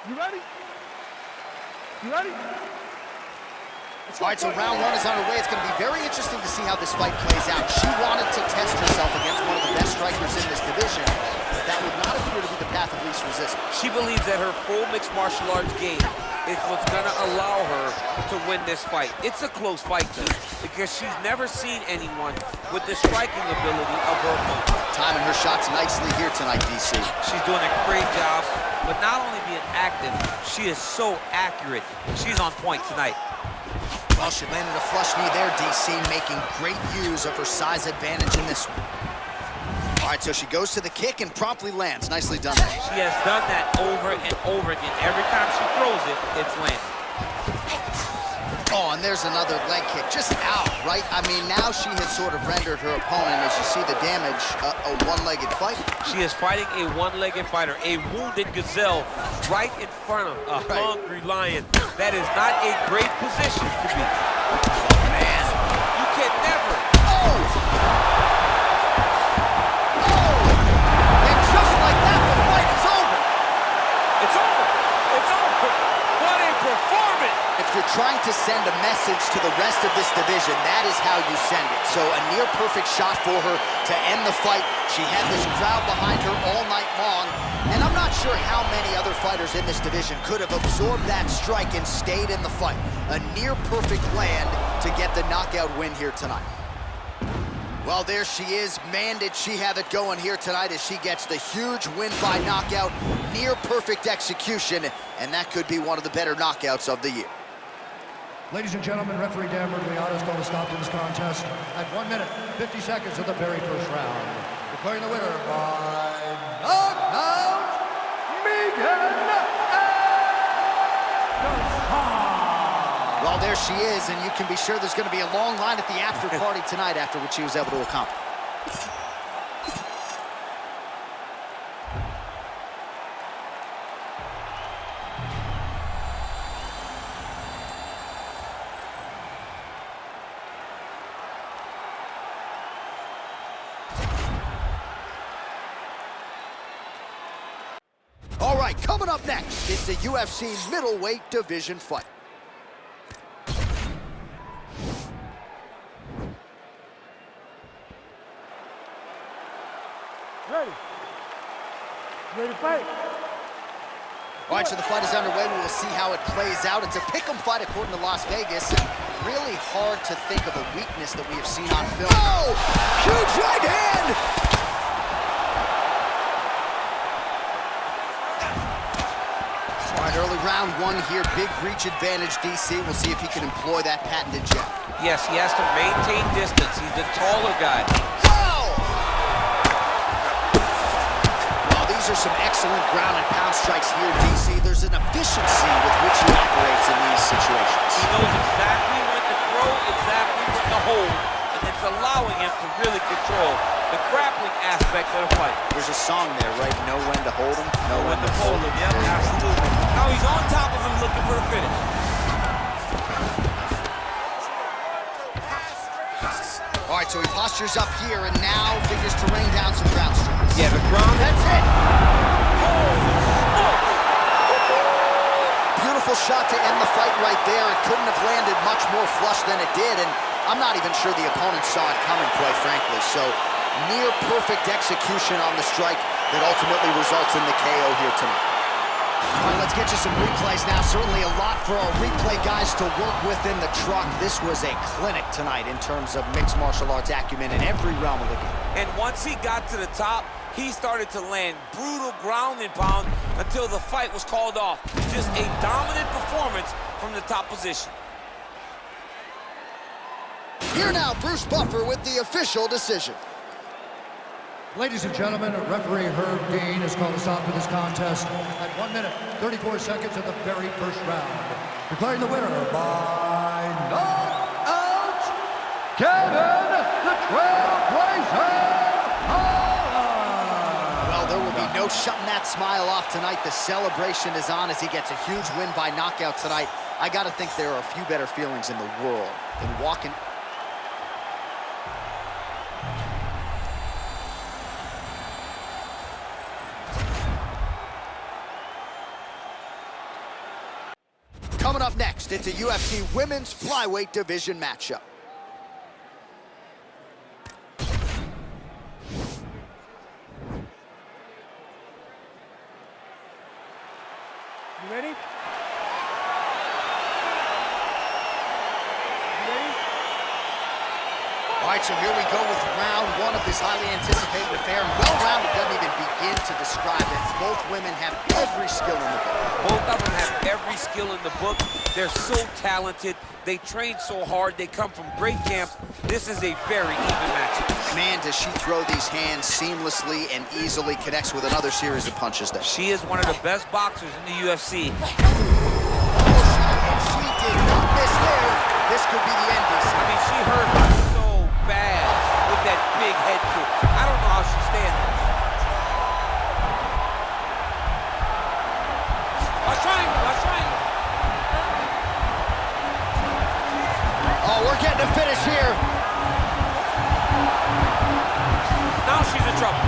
You ready? You ready? All right, so round one is underway. It's going to be very interesting to see how this fight plays out. She wanted to test herself against one of the best strikers in this division, but that would not appear to be the path of least resistance. She believes that her full mixed martial arts game is what's going to allow her to win this fight. It's a close fight, too, because she's never seen anyone with the striking ability of her opponent. Timing her shots nicely here tonight, DC. She's doing a great job, but not only being active, she is so accurate. She's on point tonight. Well, she landed a flush knee there, DC, making great use of her size advantage in this one. All right, so she goes to the kick and promptly lands. Nicely done there. She has done that over and over again. Every time she throws it, it's landed. Oh, and there's another leg kick, just out, right? I mean, now she has sort of rendered her opponent, as you see the damage, a one-legged fighter. She is fighting a one-legged fighter, a wounded gazelle right in front of a hungry lion. That is not a great position to be. Man. You can never. Oh! And just like that, the fight is over. It's over. It's over. What a performance. If you're trying to send a message to the rest of this division, that is how you send it. So a near-perfect shot for her to end the fight. She had this crowd behind her all night long, and I'm not sure how many other fighters in this division could have absorbed that strike and stayed in the fight. A near-perfect land to get the knockout win here tonight. Well, there she is. Man, did she have it going here tonight as she gets the huge win by knockout, near-perfect execution, and that could be one of the better knockouts of the year. Ladies and gentlemen, referee Dan Murgliano's going to stop to this contest at 1 minute, 50 seconds of the very first round. Declaring the winner by knockout, Well, there she is, and you can be sure there's going to be a long line at the after party tonight after what she was able to accomplish. All right, coming up next is the UFC middleweight division fight. Ready? Ready to fight? All right, so the fight is underway. We will see how it plays out. It's a pick'em fight according to Las Vegas. And really hard to think of a weakness that we have seen on film. Oh! Huge right hand! All right, early round one here. Big reach advantage, DC. We'll see if he can employ that patented jab. Yes, he has to maintain distance. He's the taller guy. These are some excellent ground and pound strikes here, DC. There's an efficiency with which he operates in these situations. He knows exactly when to throw, exactly when to hold, and it's allowing him to really control the grappling aspect of the fight. There's a song there, right? Know when to hold him, know when to hold him. Yep, absolutely. Now he's on top of him looking for the finish. All right, so he postures up here and now figures to rain down some ground strikes. Yeah, the ground. That's it. Beautiful shot to end the fight right there. It couldn't have landed much more flush than it did, and I'm not even sure the opponent saw it coming, quite frankly. So near perfect execution on the strike that ultimately results in the KO here tonight. All right, let's get you some replays now. Certainly a lot for our replay guys to work with in the truck. This was a clinic tonight in terms of mixed martial arts acumen in every realm of the game. And once he got to the top, he started to land brutal ground and pound until the fight was called off. Just a dominant performance from the top position. Here now, Bruce Buffer with the official decision. Ladies and gentlemen, referee Herb Dean has called a stop to this contest at 1 minute, 34 seconds of the very first round. Declaring the winner by knockout, Kevin the Trailblazer Holland. Well, there will be no shutting that smile off tonight. The celebration is on as he gets a huge win by knockout tonight. I gotta think there are a few better feelings in the world than walking. Coming up next, it's a UFC Women's Flyweight Division matchup. You ready? All right, so here we go with round one of this highly anticipated affair. And well-rounded doesn't even begin to describe it. Both women have every skill in the book. Both of them have every skill in the book. They're so talented. They train so hard. They come from great camps. This is a very even match. Man, does she throw these hands seamlessly and easily, connects with another series of punches there. She is one of the best boxers in the UFC. And she did not miss there. This could be the end. I mean, she hurt her so bad with that big head kick. I don't know how she's standing. Watch triangle, watch triangle. Oh, we're getting a finish here. Now she's in trouble.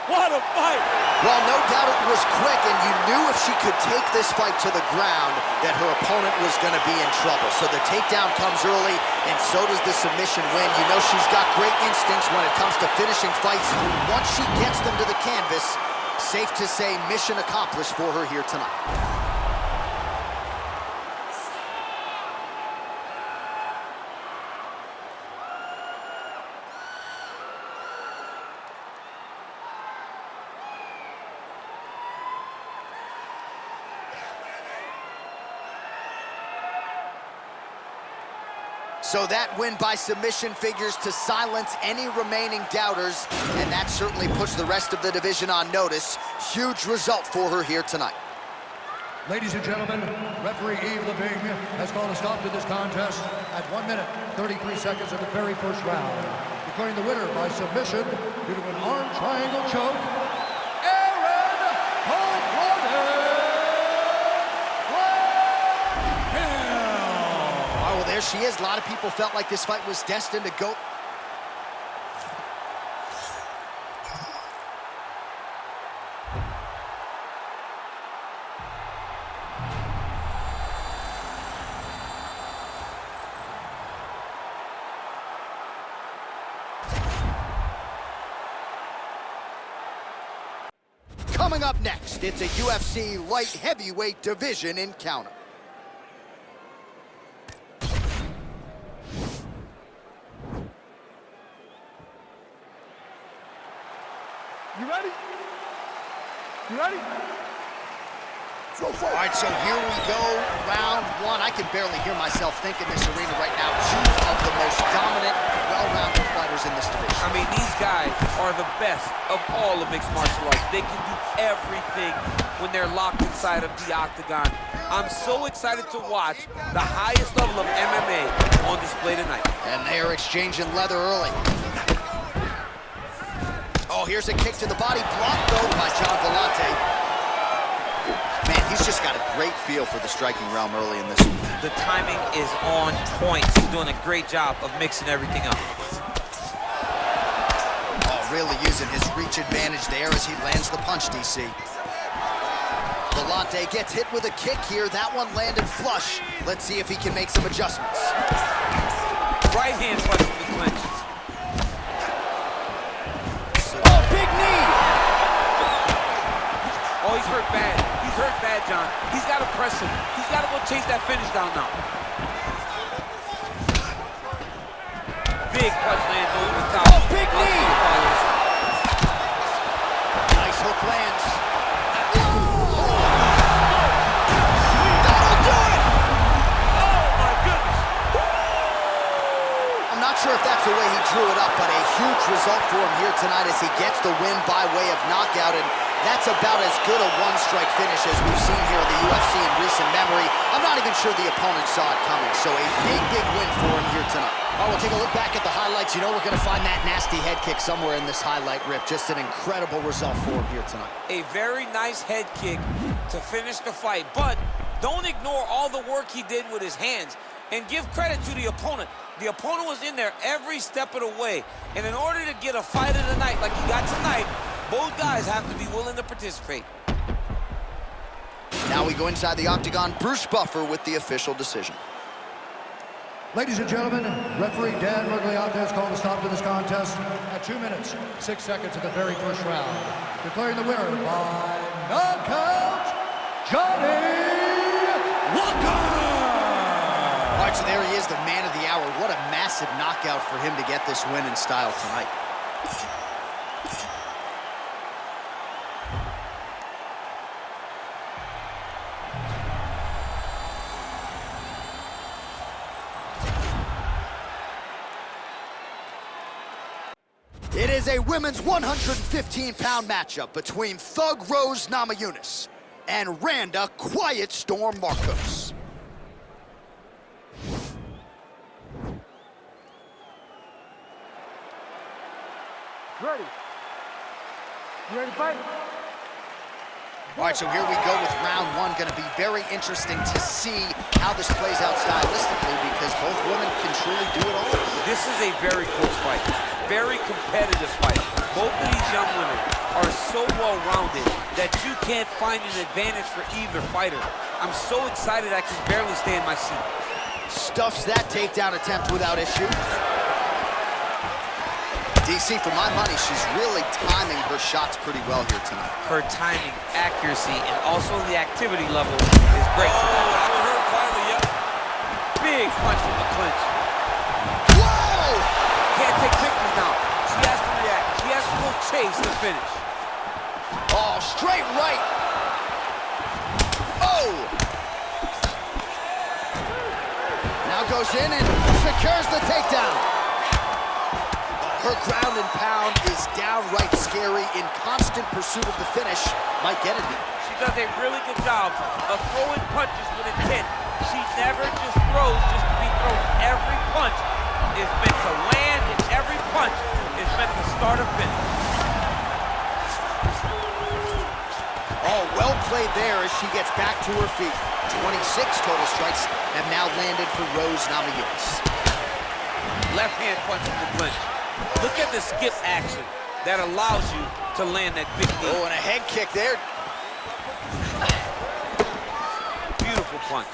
What a fight! Well, no doubt it was quick, and you knew if she could take this fight to the ground that her opponent was going to be in trouble. So the takedown comes early, and so does the submission win. You know she's got great instincts when it comes to finishing fights. Once she gets them to the canvas, safe to say mission accomplished for her here tonight. So that win by submission figures to silence any remaining doubters, and that certainly puts the rest of the division on notice. Huge result for her here tonight. Ladies and gentlemen, referee Alvey has called a stop to this contest at 1 minute, 33 seconds of the very first round, declaring the winner by submission due to an arm triangle choke, There she is. A lot of people felt like this fight was destined to go. Coming up next, it's a UFC light heavyweight division encounter. You ready? You ready? All right, so here we go, round one. I can barely hear myself think in this arena right now. Two of the most dominant, well-rounded fighters in this division. I mean, these guys are the best of all of mixed martial arts. They can do everything when they're locked inside of the octagon. I'm so excited to watch the highest level of MMA on display tonight. And they are exchanging leather early. Oh, here's a kick to the body, blocked though by Villante. Man, he's just got a great feel for the striking realm early in this one. The timing is on point. He's doing a great job of mixing everything up. Oh, really using his reach advantage there as he lands the punch, DC. Villante gets hit with a kick here. That one landed flush. Let's see if he can make some adjustments. Right hand punch with the clinch. Oh, big knee! Oh, he's hurt bad. He's hurt bad, John. He's got to press him. He's got to go chase that finish down now. Big punch lands over the top. Oh, big knee! Nice hook lands. That'll do it! Oh, my goodness. I'm not sure if that's the way he drew it up, but a huge result for him here tonight as he gets the win by way of knockout. And that's about as good a one-strike finish as we've seen here in the UFC in recent memory. I'm not even sure the opponent saw it coming, so a big, big win for him here tonight. All right, we'll take a look back at the highlights. You know we're going to find that nasty head kick somewhere in this highlight rip. Just an incredible result for him here tonight. A very nice head kick to finish the fight. But don't ignore all the work he did with his hands, and give credit to the opponent. The opponent was in there every step of the way. And in order to get a fight of the night like he got tonight, both guys have to be willing to participate. Now we go inside the octagon. Bruce Buffer with the official decision. Ladies and gentlemen, referee Dan Miragliotta has called a stop to this contest at 2 minutes, 6 seconds of the very first round. Declaring the winner by knockout, Johnny Walker! All right, so there he is, the man of the hour. What a massive knockout for him to get this win in style tonight. It is a women's 115-pound matchup between Thug Rose Namajunas and Randa Quiet Storm Markos. Ready? You ready to fight? All right, so here we go with round one. Going to be very interesting to see how this plays out stylistically because both women can truly do it all. This is a very close fight, very competitive fight. Both of these young women are so well-rounded that you can't find an advantage for either fighter. I'm so excited I can barely stay in my seat. Stuffs that takedown attempt without issue. DC, for my money, she's really timing her shots pretty well here tonight. Her timing, accuracy, and also the activity level is great. Oh, that would hurt finally, yep. Big punch from the clinch. Whoa! Can't take pictures now. She has to react. She has to go chase the finish. Oh, straight right. Oh! Now goes in and secures the takedown. Her ground and pound is downright scary. In constant pursuit of the finish, might get it. She does a really good job of throwing punches with intent. She never just throws just to be thrown. Every punch is meant to land, and every punch is meant to start a finish. Oh, well played there as she gets back to her feet. 26 total strikes have now landed for Rose Namajunas. Left hand punch from the clinch. Look at the skip action that allows you to land that big knee. Oh, and a head kick there. Beautiful punch.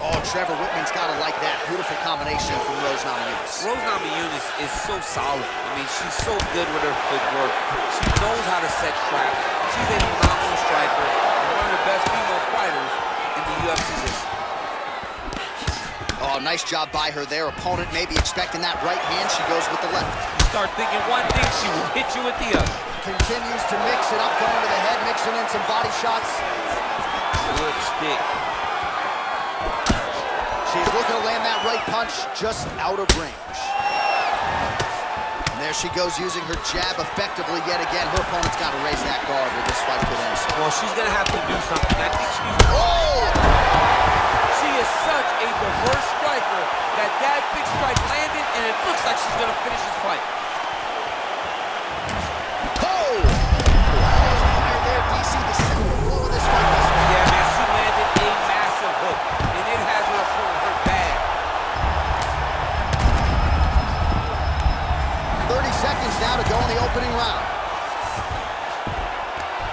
Oh, Trevor Whitman's got to like that. Beautiful combination from Rose Namajunas. Rose Namajunas is so solid. I mean, she's so good with her footwork. She knows how to set traps. She's a phenomenal striker and one of the best female fighters in the UFC this year. Oh, nice job by her there. Opponent maybe expecting that right hand. She goes with the left. You start thinking one thing, she will hit you with the other. Continues to mix it up, going to the head, mixing in some body shots. Good stick. She's looking to land that right punch just out of range. And there she goes using her jab effectively yet again. Her opponent's got to raise that guard or this fight could end. Well, she's going to have to do something. I think she's... Oh! She is such a diverse striker that big strike landed, and it looks like she's going to finish this fight. Oh! Fire there, DC, the central blow of this fight. Yeah, man, she landed a massive hook, and it has her opponent hurt bad. 30 seconds now to go in the opening round.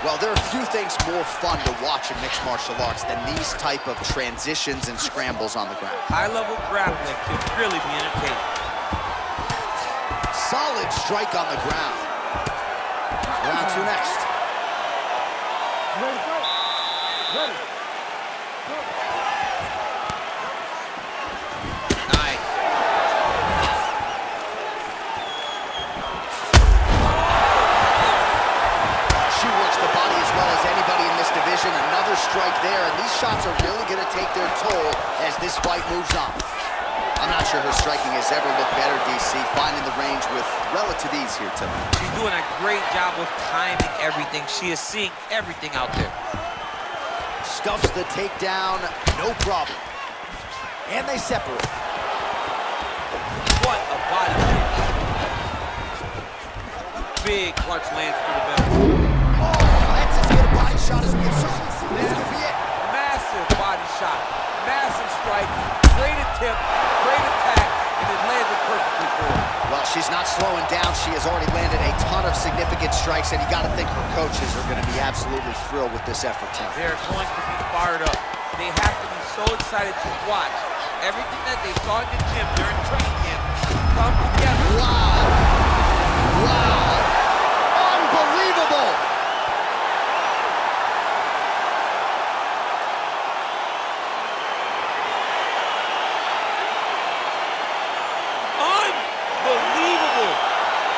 Well, there are few things more fun to watch in mixed martial arts than these type of transitions and scrambles on the ground. High-level grappling can really be entertaining. Solid strike on the ground. Round two next. You ready to fight? Ready. Go. Nice. She works the body as well as anybody in this division. Another strike there, and these shots are really going to take their toll as this fight moves on. I'm not sure her striking has ever looked better, DC, finding the range with relative ease here tonight. She's doing a great job of timing everything. She is seeing everything out there. Stuffs the takedown, no problem. And they separate. What a body kick. Big punch lands through the belly. Oh! shot as we get started. This could be it. Massive body shot, massive strike, great attempt, great attack, and it landed perfectly for her. Well, she's not slowing down. She has already landed a ton of significant strikes, and you got to think her coaches are going to be absolutely thrilled with this effort tonight. They're going to be fired up. They have to be so excited to watch everything that they saw in the gym during training camp come together. Wow. Wow. Unbelievable. Unbelievable.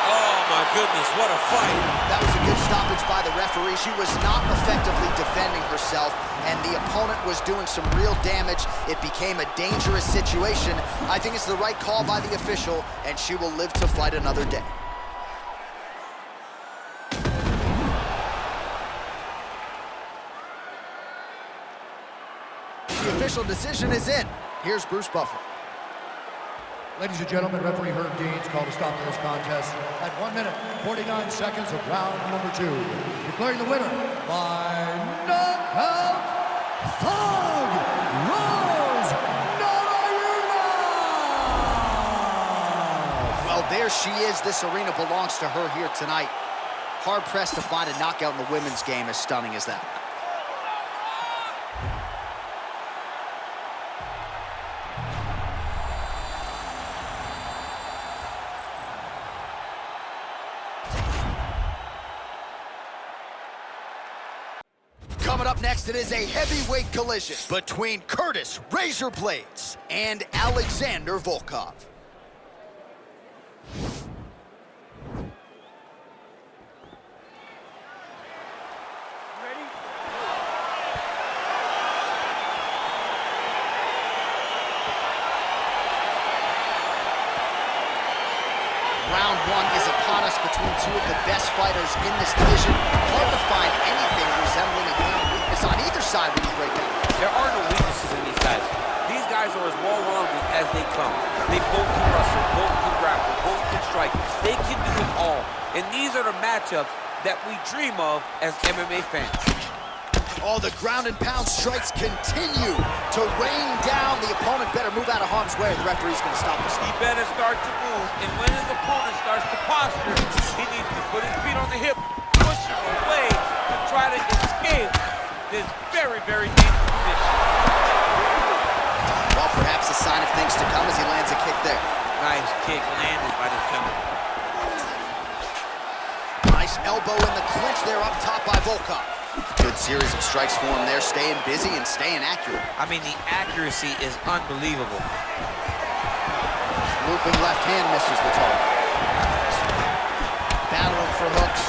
Oh, my goodness, what a fight. That was a good stoppage by the referee. She was not effectively defending herself, and the opponent was doing some real damage. It became a dangerous situation. I think it's the right call by the official, and she will live to fight another day. The official decision is in. Here's Bruce Buffer. Ladies and gentlemen, referee Herb Dean's called a stop to this contest at 1 minute, 49 seconds of round number 2. Declaring the winner by knockout, Thug Rose Namajunas! Well, there she is. This arena belongs to her here tonight. Hard-pressed to find a knockout in the women's game as stunning as that. Coming up next, it is a heavyweight collision between Curtis Razor Blaydes and Alexander Volkov. Ready? Round 1 is upon us between two of the best fighters in this division. Hard to find anything resembling a game of weakness on either side when you break down. There are no weaknesses in these guys. These guys are as well-rounded as they come. They both can wrestle, both can grapple, both can strike. They can do it all. And these are the matchups that we dream of as MMA fans. All the ground and pound strikes continue to rain down. The opponent better move out of harm's way. The referee's going to stop this. He better start to move, and when his opponent starts to posture, he needs to put his feet on the hip, push him away to try to escape this very, very dangerous position. Well, perhaps a sign of things to come as he lands a kick there. Nice kick landed by the gentleman. Nice elbow in the clinch there up top by Volkov. Good series of strikes for him there, staying busy and staying accurate. I mean, the accuracy is unbelievable. Looping left hand misses the target. Battling for hooks.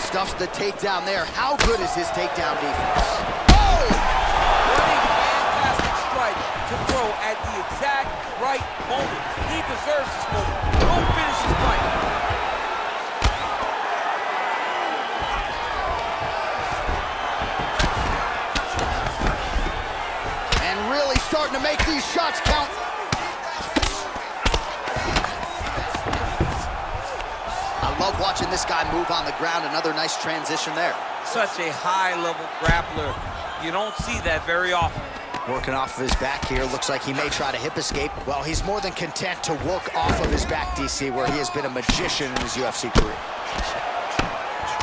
Stuffs the takedown there. How good is his takedown defense? Oh! Running fantastic strike to throw at the exact right moment. He deserves this moment. Don't finish his fight. Really starting to make these shots count. I love watching this guy move on the ground. Another nice transition there. Such a high-level grappler. You don't see that very often. Working off of his back here. Looks like he may try to hip escape. Well, he's more than content to work off of his back, DC, where he has been a magician in his UFC career.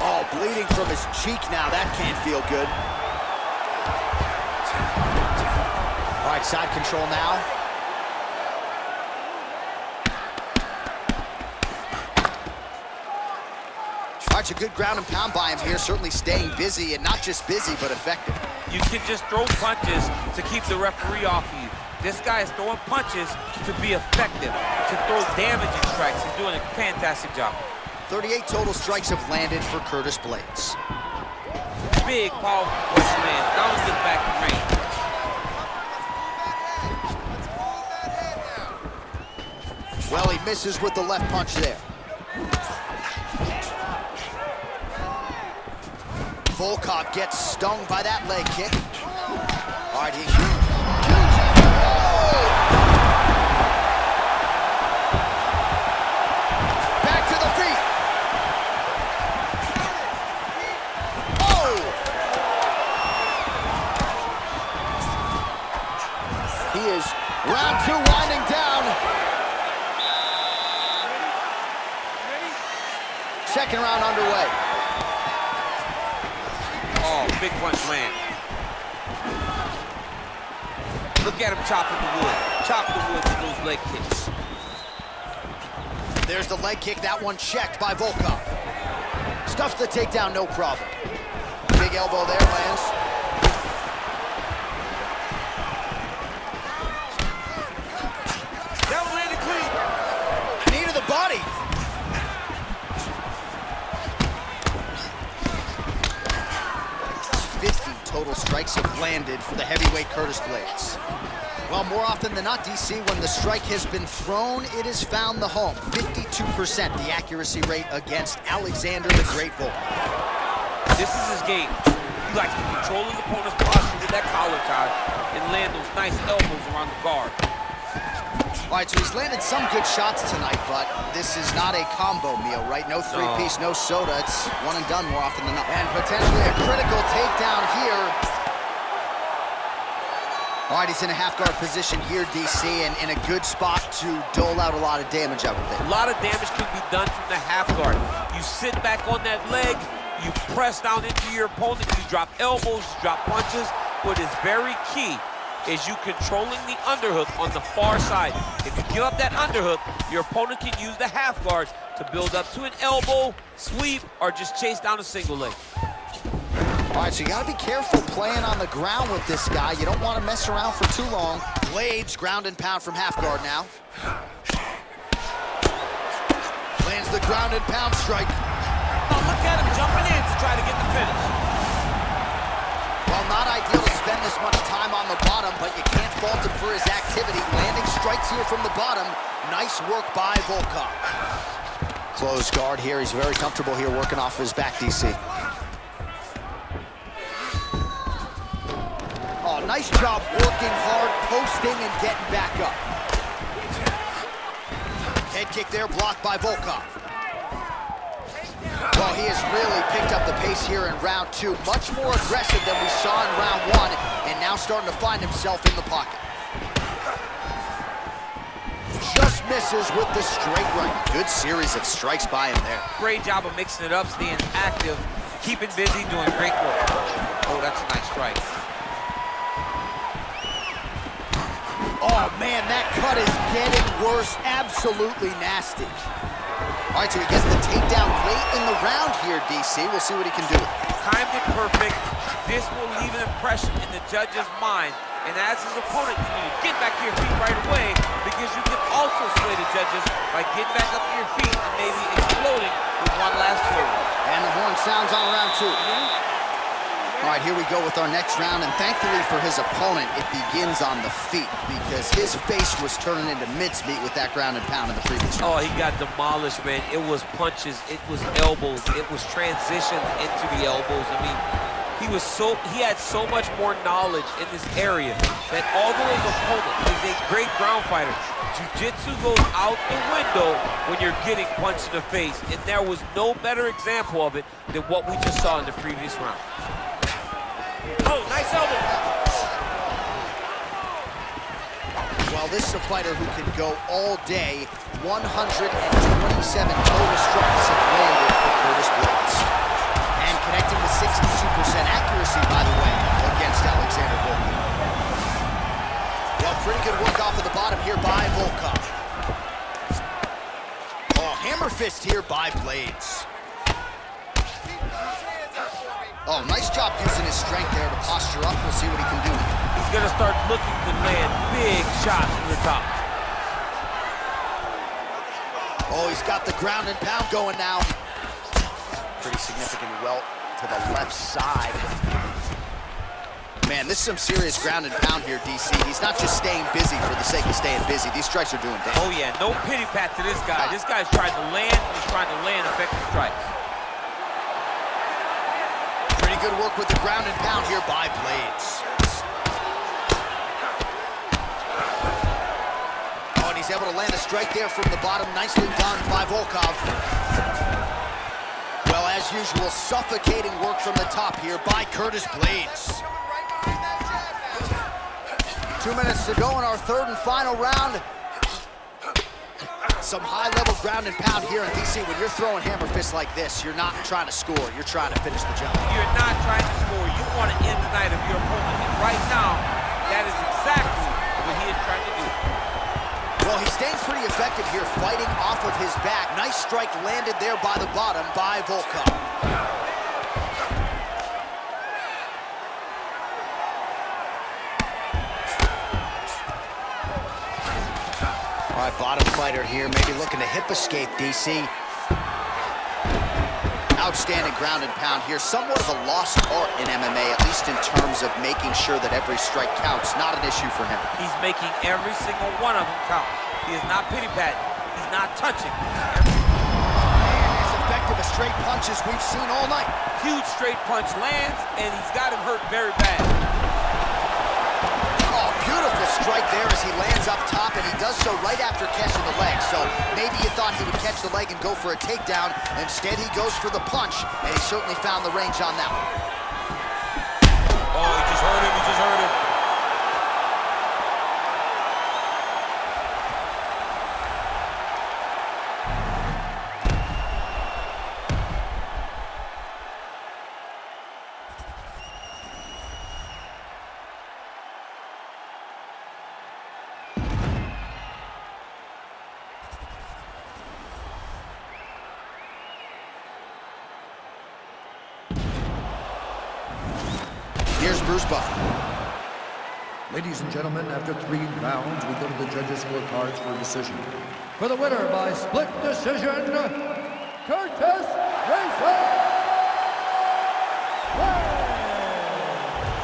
Oh, bleeding from his cheek now. That can't feel good. All right, side control now. All right, a good ground and pound by him here, certainly staying busy, and not just busy, but effective. You can just throw punches to keep the referee off of you. This guy is throwing punches to be effective, to throw damaging strikes. He's doing a fantastic job. 38 total strikes have landed for Curtis Blaydes. Big, powerful push man. Now he's getting back in range. Well, he misses with the left punch there. Volkov gets stung by that leg kick. All right, huge. Oh! Back to the feet. Second round underway. Oh, big punch land. Look at him chopping the wood. Chop the wood with those leg kicks. There's the leg kick. That one checked by Volkov. Stuffs the takedown, no problem. Big elbow there, lands. That one landed clean. Knee to the body. Total strikes have landed for the heavyweight Curtis Blaydes. Well, more often than not, DC, when the strike has been thrown, it has found the home. 52% the accuracy rate against Alexander the Great Volkov. This is his game. He likes to control his opponent's posture with that collar tie and land those nice elbows around the guard. All right, so he's landed some good shots tonight, but this is not a combo meal, right? No three-piece, no soda. It's one and done more often than not. And potentially a critical takedown here. All right, he's in a half-guard position here, DC, and in a good spot to dole out a lot of damage out of it. A lot of damage can be done from the half guard. You sit back on that leg, you press down into your opponent, you drop elbows, you drop punches. What is very key is you controlling the underhook on the far side. If you give up that underhook, your opponent can use the half guard to build up to an elbow, sweep, or just chase down a single leg. All right, so you gotta be careful playing on the ground with this guy. You don't want to mess around for too long. Blaydes, ground and pound from half guard now. Lands the ground and pound strike. Oh, look at him jumping in to try to get the finish. Well, not ideal to spend this much time on the bottom, but you can't fault him for his activity. Landing strikes here from the bottom. Nice work by Volkov. Close guard here. He's very comfortable here working off his back, DC. Oh, nice job working hard, posting, and getting back up. Head kick there, blocked by Volkov. Well, he has really picked up the pace here in round two. Much more aggressive than we saw in round one, and now starting to find himself in the pocket. Just misses with the straight right. Good series of strikes by him there. Great job of mixing it up, staying active, keeping busy, doing great work. Oh, that's a nice strike. Oh, man, that cut is getting worse. Absolutely nasty. All right, so he gets the takedown late in the round here, DC. We'll see what he can do. Timed it perfect. This will leave an impression in the judge's mind. And as his opponent, you need to get back to your feet right away, because you can also sway the judges by getting back up to your feet and maybe exploding with one last flurry. And the horn sounds on round two. All right, here we go with our next round, and thankfully for his opponent, it begins on the feet, because his face was turning into mincemeat with that ground and pound in the previous round. Oh, he got demolished, man. It was punches, it was elbows, it was transition into the elbows. I mean, he had so much more knowledge in this area that although his opponent is a great ground fighter, jiu-jitsu goes out the window when you're getting punched in the face, and there was no better example of it than what we just saw in the previous round. Oh, nice elbow. Well, this is a fighter who can go all day. 127 total strikes have landed for Curtis Blaydes. And connecting with 62% accuracy, by the way, against Alexander Volkov. Well, pretty good work off of the bottom here by Volkov. Oh, hammer fist here by Blaydes. Oh, nice job using his strength there to posture up. We'll see what he can do. He's going to start looking to land big shots from the top. Oh, he's got the ground and pound going now. Pretty significant welt to the left side. Man, this is some serious ground and pound here, DC. He's not just staying busy for the sake of staying busy. These strikes are doing damage. Oh, yeah, no pity pat to this guy. This guy's trying to land, he's trying to land effective strikes. Pretty good work with the ground and pound here by Blaydes. Oh, and he's able to land a strike there from the bottom. Nicely done by Volkov. Well, as usual, suffocating work from the top here by Curtis Blaydes. 2 minutes to go in our third and final round. Some high-level ground and pound here in DC. When you're throwing hammer fists like this, you're not trying to score. You're trying to finish the job. You're not trying to score. You want to end the night of your opponent. And right now, that is exactly what he is trying to do. Well, he's staying pretty effective here, fighting off of his back. Nice strike landed there by the bottom by Volkov. All right, bottom fighter here, maybe looking to hip escape, DC. Outstanding ground and pound here. Somewhat of a lost art in MMA, at least in terms of making sure that every strike counts. Not an issue for him. He's making every single one of them count. He is not pity-patting. He's not touching. As effective as straight punches we've seen all night. Huge straight punch lands, and he's got him hurt very bad. Oh, beautiful strike there as he lands up top, and he does so right after catching the leg. So maybe you thought he would catch the leg and go for a takedown. Instead, he goes for the punch, and he certainly found the range on that one. Oh, he just hurt him. He just hurt him. Here's Bruce Buffer. Ladies and gentlemen, after 3 rounds, we go to the judges' scorecards for a decision. For the winner by split decision, Curtis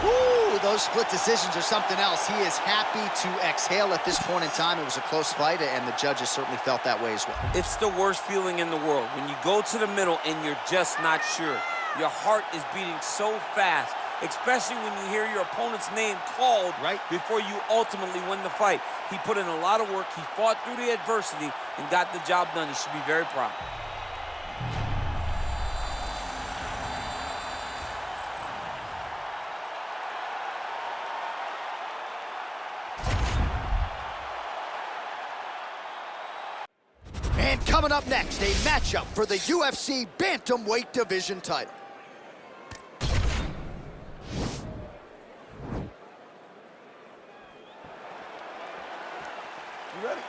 Ooh, those split decisions are something else. He is happy to exhale at this point in time. It was a close fight, and the judges certainly felt that way as well. It's the worst feeling in the world when you go to the middle and you're just not sure. Your heart is beating so fast, especially when you hear your opponent's name called right before you ultimately win the fight. He put in a lot of work. He fought through the adversity and got the job done. He should be very proud. And coming up next, a matchup for the UFC Bantamweight Division title. You ready?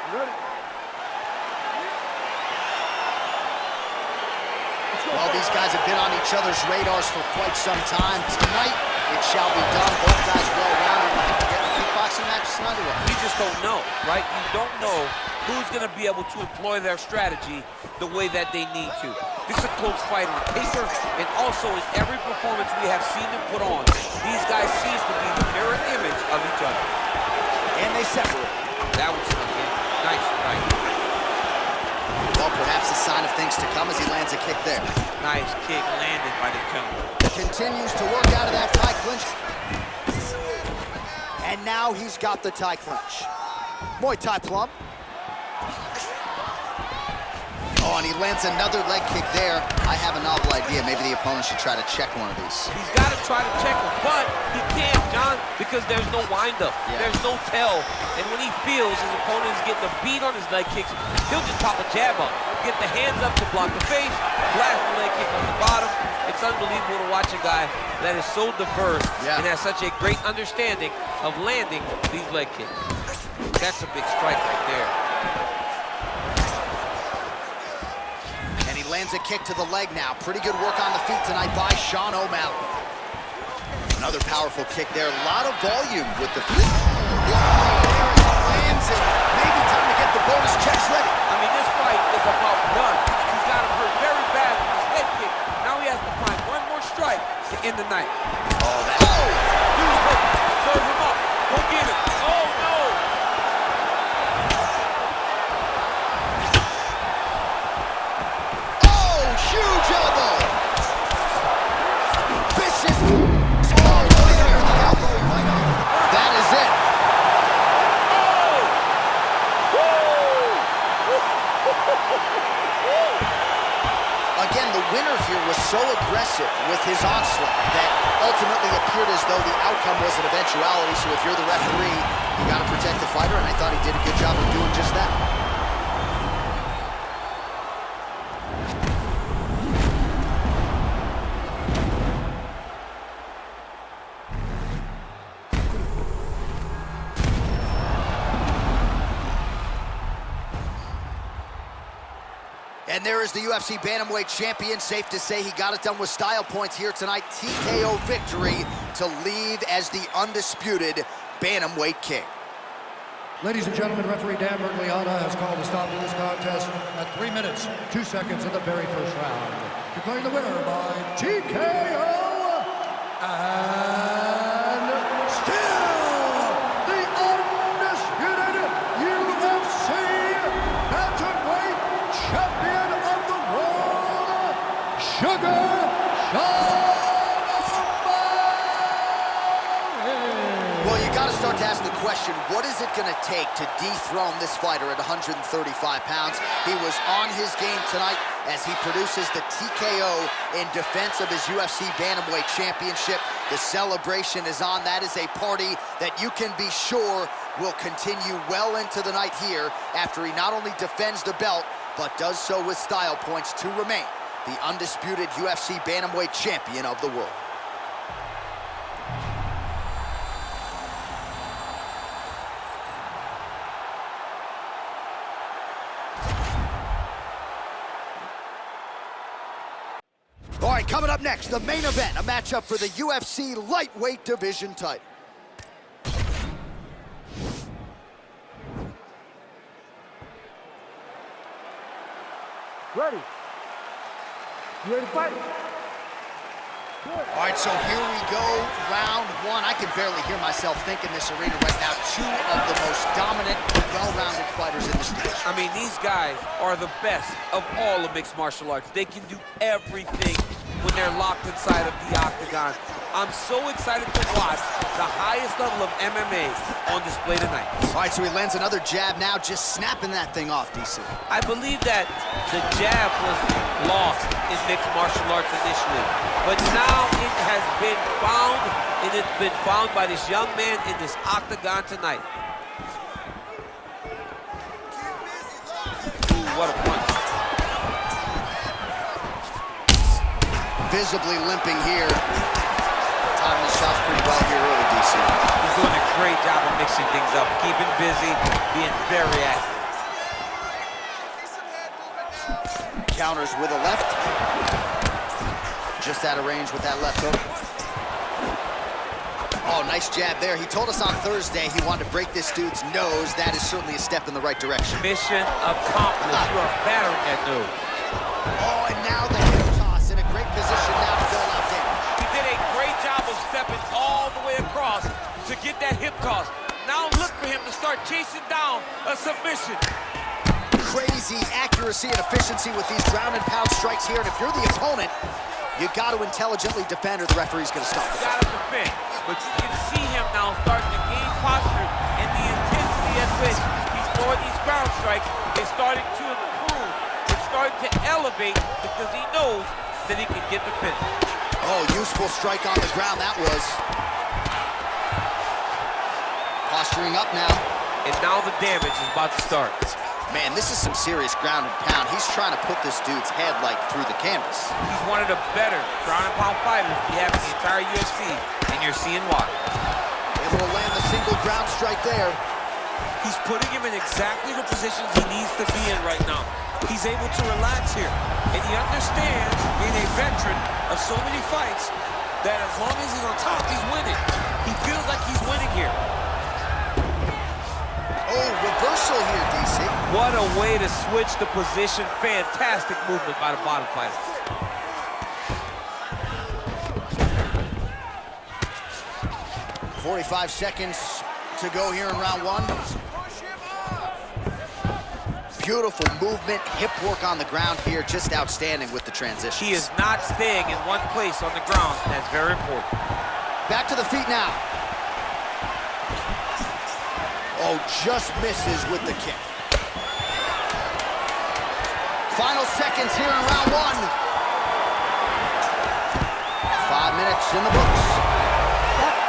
You ready? Well, these guys have been on each other's radars for quite some time. Tonight, it shall be done. Both guys well-rounded. I think we're getting a kickboxing match underway. We just don't know, right? You don't know who's going to be able to employ their strategy the way that they need to. This is a close fight on paper, and also in every performance we have seen them put on, these guys seem to be the mirror image of each other. And they separate. That was something. Nice strike. Well, perhaps a sign of things to come as he lands a kick there. Nice kick landed by the gentleman. Continues to work out of that tie clinch. And now he's got the tie clinch. Muay Thai plum. Oh, and he lands another leg kick there. I have a novel idea. Maybe the opponent should try to check one of these. He's got to try to check him, but he can't, John, because there's no windup. Yeah. There's no tell. And when he feels his opponent is getting a beat on his leg kicks, he'll just pop a jab up, get the hands up to block the face, blast the leg kick on the bottom. It's unbelievable to watch a guy that is so diverse and has such a great understanding of landing these leg kicks. That's a big strike right there. Lands a kick to the leg now. Pretty good work on the feet tonight by Sean O'Malley. Another powerful kick there. A lot of volume with the feet. Lands and maybe time to get the bonus checks ready. I mean, this fight is about done. He's got him hurt very bad with his head kick. Now he has to find one more strike to end the night. Oh, that. Dude's hurt. Serve him up. Go get him. Oh, no. Huge elbow! Vicious! That is it. winner here was so aggressive with his onslaught that ultimately appeared as though the outcome was an eventuality. So if you're the referee, you got to protect the fighter, and I thought he did a good job of doing just that. And there is the UFC Bantamweight champion. Safe to say he got it done with style points here tonight. TKO victory to leave as the undisputed Bantamweight king. Ladies and gentlemen, referee Dan Bergliata has called a stop to this contest at 3 minutes, 2 seconds of the very first round. Declaring the winner by TKO and still the undisputed UFC Bantamweight champion of the world, Sugar Sean. Well, you got to start to ask the question, what is it going to take to dethrone this fighter at 135 pounds? He was on his game tonight as he produces the TKO in defense of his UFC Bantamweight championship. The celebration is on. That is a party that you can be sure will continue well into the night here after he not only defends the belt, but does so with style points to remain the undisputed UFC Bantamweight champion of the world. All right, coming up next, the main event, a matchup for the UFC lightweight division title. Ready. You ready to fight? All right, so here we go, round one. I can barely hear myself think in this arena right now. Two of the most dominant, well-rounded fighters in this division. I mean, these guys are the best of all of mixed martial arts. They can do everything when they're locked inside of the octagon. I'm so excited to watch the highest level of MMA on display tonight. All right, so he lands another jab now, just snapping that thing off, DC. I believe that the jab was lost in mixed martial arts initially, but now it has been found, and it's been found by this young man in this octagon tonight. Ooh, what a punch. Visibly limping here. Timing his shots pretty well here early, DC. He's doing a great job of mixing things up, keeping busy, being very active. Counters with a left. Just out of range with that left hook. Oh, nice jab there. He told us on Thursday he wanted to break this dude's nose. That is certainly a step in the right direction. Mission accomplished. You are battering that dude. Oh, and now the hip toss in a great position now to dole out damage. He did a great job of stepping all the way across to get that hip toss. Now look for him to start chasing down a submission. Crazy accuracy and efficiency with these ground and pound strikes here. And if you're the opponent, you got to intelligently defend or the referee's going to stop it. You got to defend. But you can see him now starting to gain posture, and the intensity at which he's throwing these ground strikes is starting to improve. It's starting to elevate because he knows that he can get the finish. Oh, useful strike on the ground that was. Posturing up now. And now the damage is about to start. Man, this is some serious ground and pound. He's trying to put this dude's head like through the canvas. He's one of the better ground and pound fighters we have in the entire UFC, and you're seeing why. Able to land the single ground strike there. He's putting him in exactly the positions he needs to be in right now. He's able to relax here, and he understands, being a veteran of so many fights, that as long as he's on top, he's winning. He feels like he's winning here. Oh, reversal here, DC. What a way to switch the position. Fantastic movement by the bottom fighter. .45 seconds to go here in round one. Beautiful movement, hip work on the ground here, just outstanding with the transitions. He is not staying in one place on the ground. That's very important. Back to the feet now. Oh, just misses with the kick. Final seconds here in round one. 5 minutes in the books.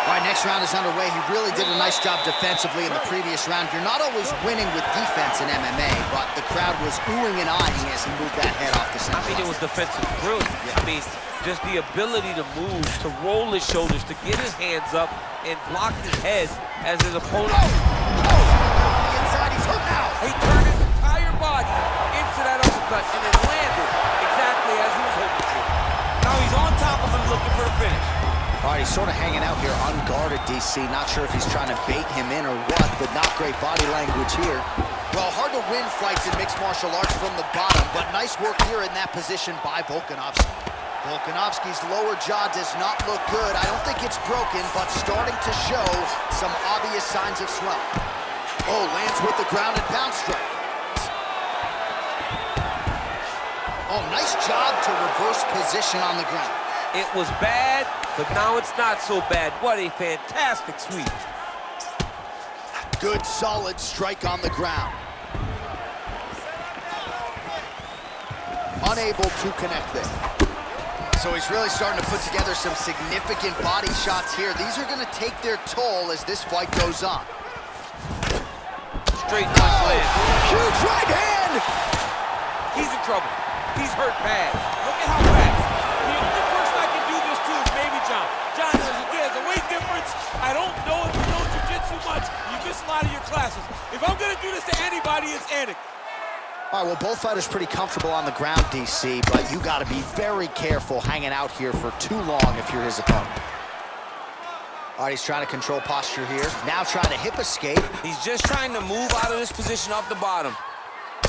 All right, next round is underway. He really did a nice job defensively in the previous round. You're not always winning with defense in MMA, but the crowd was oohing and eyeing as he moved that head off the center. I mean, it was defensive brilliance. Yeah. I mean, just the ability to move, to roll his shoulders, to get his hands up and block his head as his opponent. Oh! The inside, he's hurt now. He turned his entire body into that uppercut and it landed exactly as he was hoping to. Now he's on top of him looking for the finish. All right, he's sort of hanging out here unguarded, DC. Not sure if he's trying to bait him in or what, but not great body language here. Well, hard to win fights in mixed martial arts from the bottom, but nice work here in that position by Volkanovski. Volkanovski's lower jaw does not look good. I don't think it's broken, but starting to show some obvious signs of swelling. Oh, lands with the ground and pound strike. Oh, nice job to reverse position on the ground. It was bad, but now it's not so bad. What a fantastic sweep. Good, solid strike on the ground. Unable to connect there. So he's really starting to put together some significant body shots here. These are going to take their toll as this fight goes on. Straight punch land. Huge right hand! He's in trouble. He's hurt bad. Look at how fast. The only person I can do this to is maybe John. John, there's a weight difference. I don't know if you know jiu-jitsu much. You miss a lot of your classes. If I'm going to do this to anybody, it's Anik. All right, well, both fighters pretty comfortable on the ground, DC, but you got to be very careful hanging out here for too long if you're his opponent. All right, he's trying to control posture here. Now trying to hip escape. He's just trying to move out of this position off the bottom.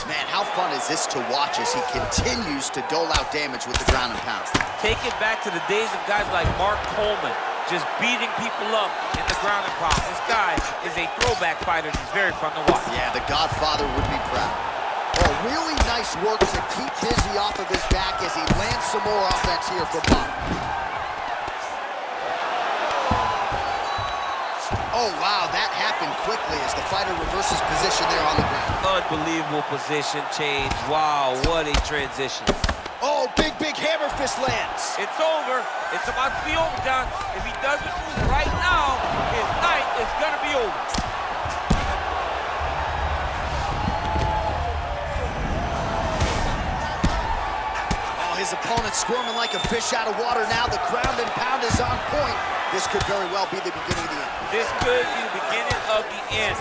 Man, how fun is this to watch as he continues to dole out damage with the ground and pound? Take it back to the days of guys like Mark Coleman, just beating people up in the ground and pound. This guy is a throwback fighter. He's very fun to watch. Yeah, the Godfather would be proud. Oh, really nice work to keep Dizzy off of his back as he lands some more offense here from bottom. Oh, wow, that happened quickly as the fighter reverses position there on the ground. Unbelievable position change. Wow, what a transition. Oh, big hammer fist lands. It's over. It's about to be over, John. If he doesn't move right now, his night is going to be over. His opponent's squirming like a fish out of water now. The ground and pound is on point. This could very well be the beginning of the end. This could be the beginning of the end.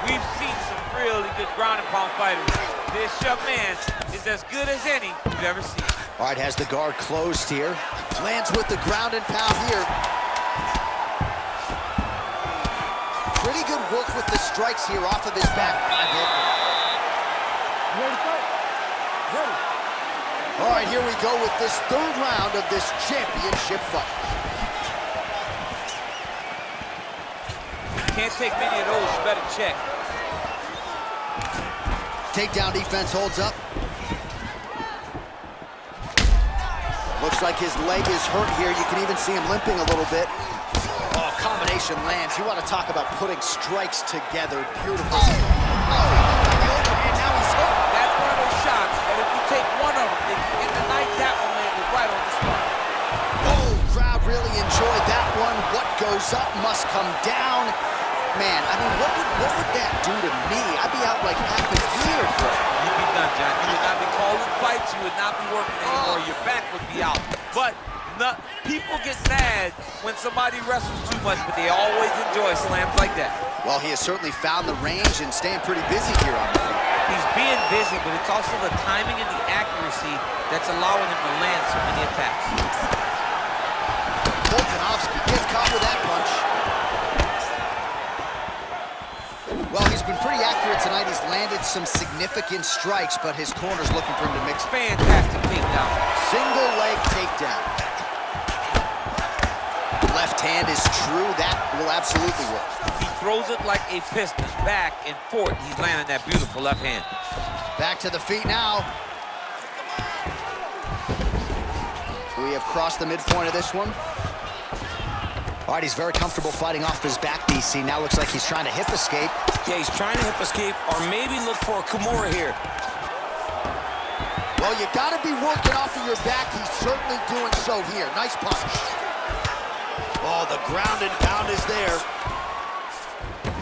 We've seen some really good ground and pound fighters. This young man is as good as any we've ever seen. All right, has the guard closed here. Lands with the ground and pound here. Pretty good work with the strikes here off of his back. Ready, fight? Ready. All right, here we go with this third round of this championship fight. Can't take many of those, you better check. Takedown defense holds up. Looks like his leg is hurt here. You can even see him limping a little bit. Oh, combination lands. You want to talk about putting strikes together. Beautiful. And now he's hurt. That's one of those shots, and if you take one of them, in the night, that one landed right on the spot. Oh, crowd really enjoyed that one. What goes up must come down. Man, I mean, what would that do to me? I'd be out like half a year, bro. You'd be done, John. You would not be calling fights. You would not be working anymore. Your back would be out. But people get mad when somebody wrestles too much, but they always enjoy slams like that. Well, he has certainly found the range and staying pretty busy here on the field. He's being busy, but it's also the timing and the accuracy that's allowing him to land so many attacks. Volkanovski gets caught with that punch. Well, he's been pretty accurate tonight. He's landed some significant strikes, but his corner's looking for him to mix. Fantastic takedown. Single leg takedown. Left hand is true. That will absolutely work. He throws it like a piston, back and forth. He's landing that beautiful left hand. Back to the feet now. We have crossed the midpoint of this one. All right, he's very comfortable fighting off his back, DC. Now looks like he's trying to hip escape. Yeah, he's trying to hip escape or maybe look for a Kimura here. Well, you got to be working off of your back. He's certainly doing so here. Nice punch. Oh, the ground and pound is there.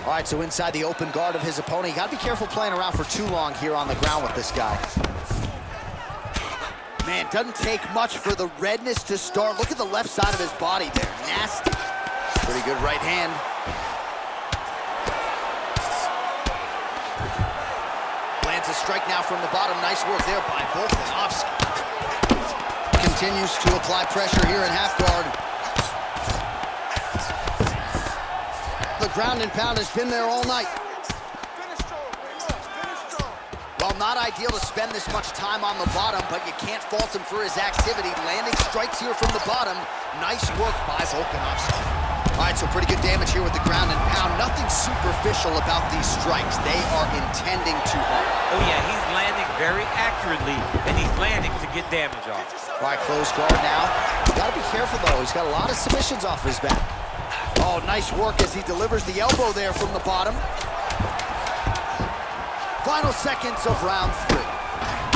All right, so inside the open guard of his opponent. You gotta be careful playing around for too long here on the ground with this guy. Man, doesn't take much for the redness to start. Look at the left side of his body there. Nasty. Pretty good right hand. Lands a strike now from the bottom. Nice work there by Volkanovski. Continues to apply pressure here in half guard. The ground and pound has been there all night. Well, not ideal to spend this much time on the bottom, but you can't fault him for his activity. Landing strikes here from the bottom. Nice work by Volkanovski. All right, so pretty good damage here with the ground and pound. Nothing superficial about these strikes. They are intending to harm. Oh, yeah, he's landing very accurately, and he's landing to get damage off. All right, close guard now. Got to be careful, though. He's got a lot of submissions off his back. Oh, nice work as he delivers the elbow there from the bottom. Final seconds of round 3.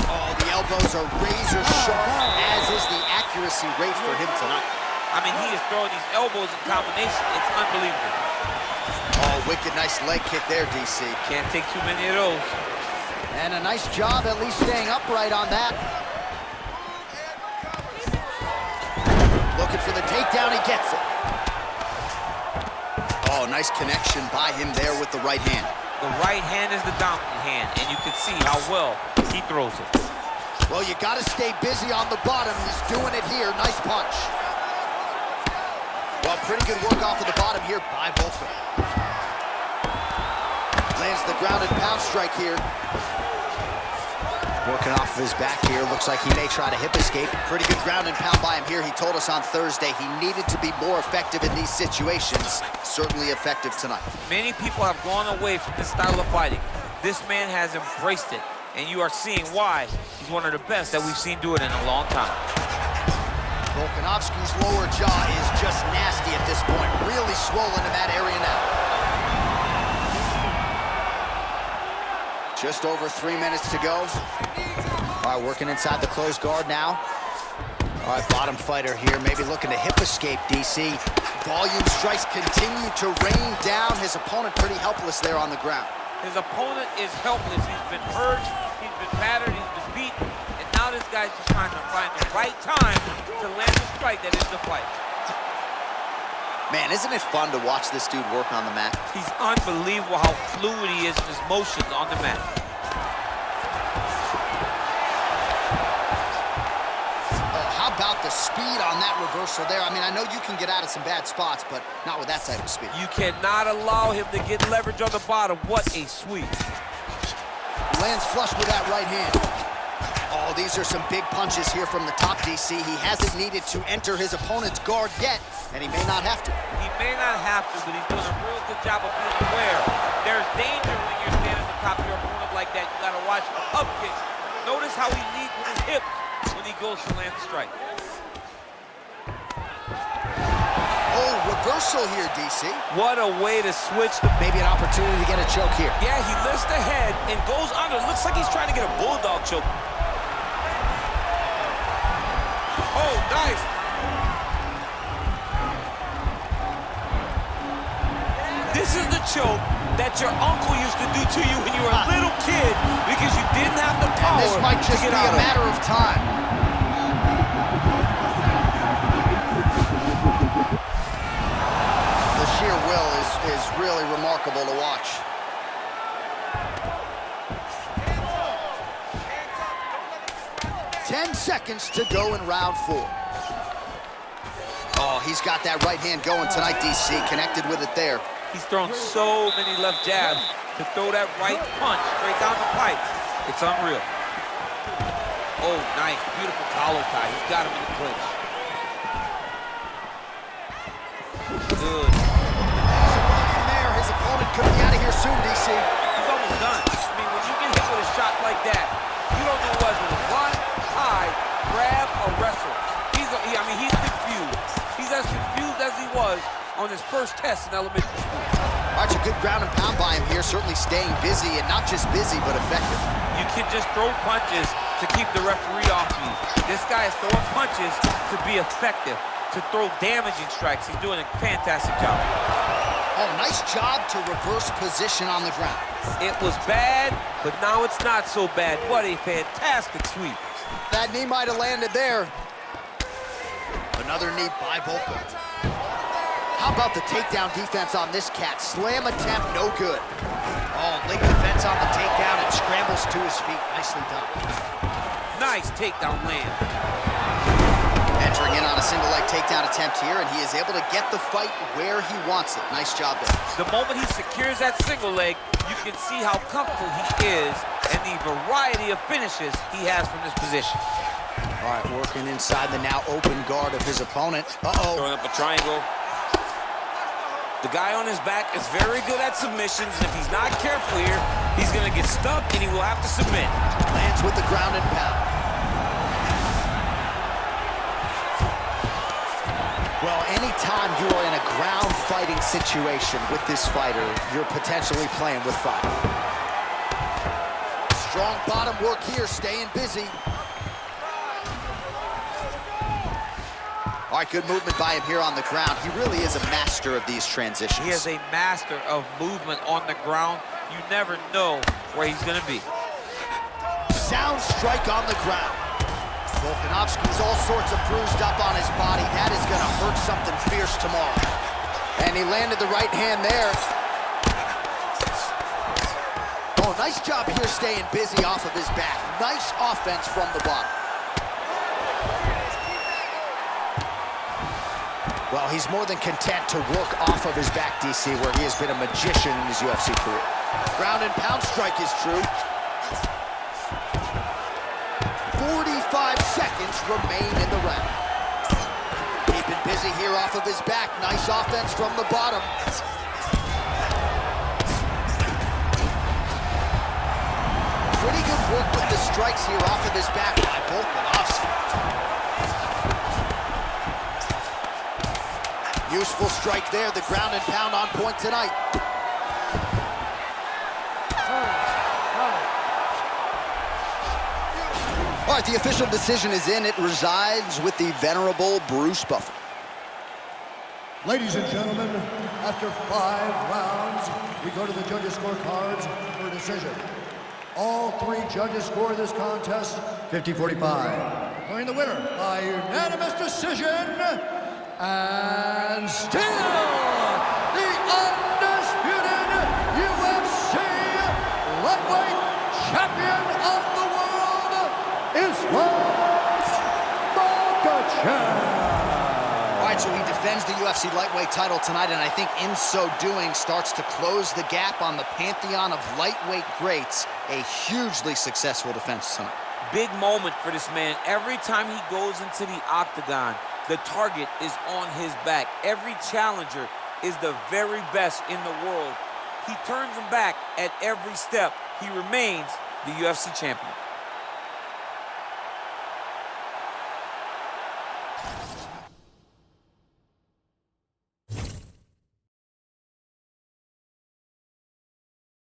Oh, the elbows are razor sharp, as is the accuracy rate for him tonight. I mean, he is throwing these elbows in combination. It's unbelievable. Oh, wicked nice leg kick there, DC. Can't take too many of those. And a nice job at least staying upright on that. Looking for the takedown, he gets it. Oh, nice connection by him there with the right hand. The right hand is the dominant hand, and you can see how well he throws it. Well, you got to stay busy on the bottom. He's doing it here. Nice punch. Well, pretty good work off of the bottom here by Volkov. Lands the ground and pound strike here. Working off of his back here. Looks like he may try to hip escape. Pretty good ground and pound by him here. He told us on Thursday he needed to be more effective in these situations. Certainly effective tonight. Many people have gone away from this style of fighting. This man has embraced it, and you are seeing why he's one of the best that we've seen do it in a long time. Volkanovski's lower jaw is just nasty at this point. Really swollen in that area now. Just over 3 minutes to go. All right, working inside the closed guard now. All right, bottom fighter here, maybe looking to hip escape, DC. Volume strikes continue to rain down. His opponent pretty helpless there on the ground. His opponent is helpless. He's been hurt, he's been battered, he's been beaten, and now this guy's just trying to find the right time to land the strike that is the fight. Man, isn't it fun to watch this dude work on the mat? He's unbelievable how fluid he is in his motions on the mat. Oh, how about the speed on that reversal there? I mean, I know you can get out of some bad spots, but not with that type of speed. You cannot allow him to get leverage on the bottom. What a sweep. Lands flush with that right hand. Oh, these are some big punches here from the top, DC. He hasn't needed to enter his opponent's guard yet, and he may not have to. He may not have to, but he's doing a real good job of being aware. There's danger when you're standing on top of your opponent like that. You gotta watch the up kicks. Notice how he leads with his hips when he goes to land the strike. Oh, reversal here, DC. What a way to switch the... Maybe an opportunity to get a choke here. Yeah, he lifts the head and goes under. Looks like he's trying to get a bulldog choke. Oh, nice. This is the choke that your uncle used to do to you when you were a little kid because you didn't have the power. And this might just be a matter of time. The sheer will is really remarkable to watch. Ten seconds to go in round 4. Oh, he's got that right hand going tonight, DC. Connected with it there. He's thrown so many left jabs to throw that right punch straight down the pipe. It's unreal. Oh, nice. Beautiful collar tie. He's got him in the clinch. Good. There, his opponent could be out of here soon, DC. He's almost done. I mean, when you get hit with a shot like that, you don't know whether to run, hide, grab, or wrestle. He's confused. He's as confused as he was on his first test in elementary school. All right, a good ground and pound by him here, certainly staying busy, and not just busy, but effective. You can just throw punches to keep the referee off you. This guy is throwing punches to be effective. to throw damaging strikes. He's doing a fantastic job. Oh, nice job to reverse position on the ground. It was bad, but now it's not so bad. What a fantastic sweep. That knee might have landed there. Another knee by Volkov. How about the takedown defense on this cat? Slam attempt, no good. Oh, late defense on the takedown and scrambles to his feet. Nicely done. Nice takedown land. Entering in on a single leg takedown attempt here, and he is able to get the fight where he wants it. Nice job there. The moment he secures that single leg, you can see how comfortable he is and the variety of finishes he has from this position. All right, working inside the now open guard of his opponent. Uh-oh. Throwing up a triangle. The guy on his back is very good at submissions, and if he's not careful here, he's going to get stuck, and he will have to submit. Lands with the ground and pound. Well, anytime you are in a ground fighting situation with this fighter, you're potentially playing with fire. Strong bottom work here, staying busy. All right, good movement by him here on the ground. He really is a master of these transitions. He is a master of movement on the ground. You never know where he's going to be. Sound strike on the ground. Volkanovski's all sorts of bruised up on his body. That is going to hurt something fierce tomorrow. And he landed the right hand there. Oh, nice job here staying busy off of his back. Nice offense from the bottom. Well, he's more than content to work off of his back, DC, where he has been a magician in his UFC career. Ground and pound strike is true. 45 seconds remain in the round. Keeping busy here off of his back. Nice offense from the bottom. Pretty good work with the strikes here off of his back by Volkanovski. Useful strike there, the ground and pound on point tonight. All right, the official decision is in. It resides with the venerable Bruce Buffer. Ladies and gentlemen, after 5 rounds, we go to the judges' scorecards for a decision. All 3 judges score this contest 50-45. Declaring the winner by unanimous decision, and still the undisputed UFC lightweight champion of the world is Makhachev. All right, so he defends the UFC lightweight title tonight, and I think in so doing starts to close the gap on the pantheon of lightweight greats. A hugely successful defense tonight. Big moment for this man. Every time he goes into the octagon, the target is on his back. Every challenger is the very best in the world. He turns them back at every step. He remains the UFC champion.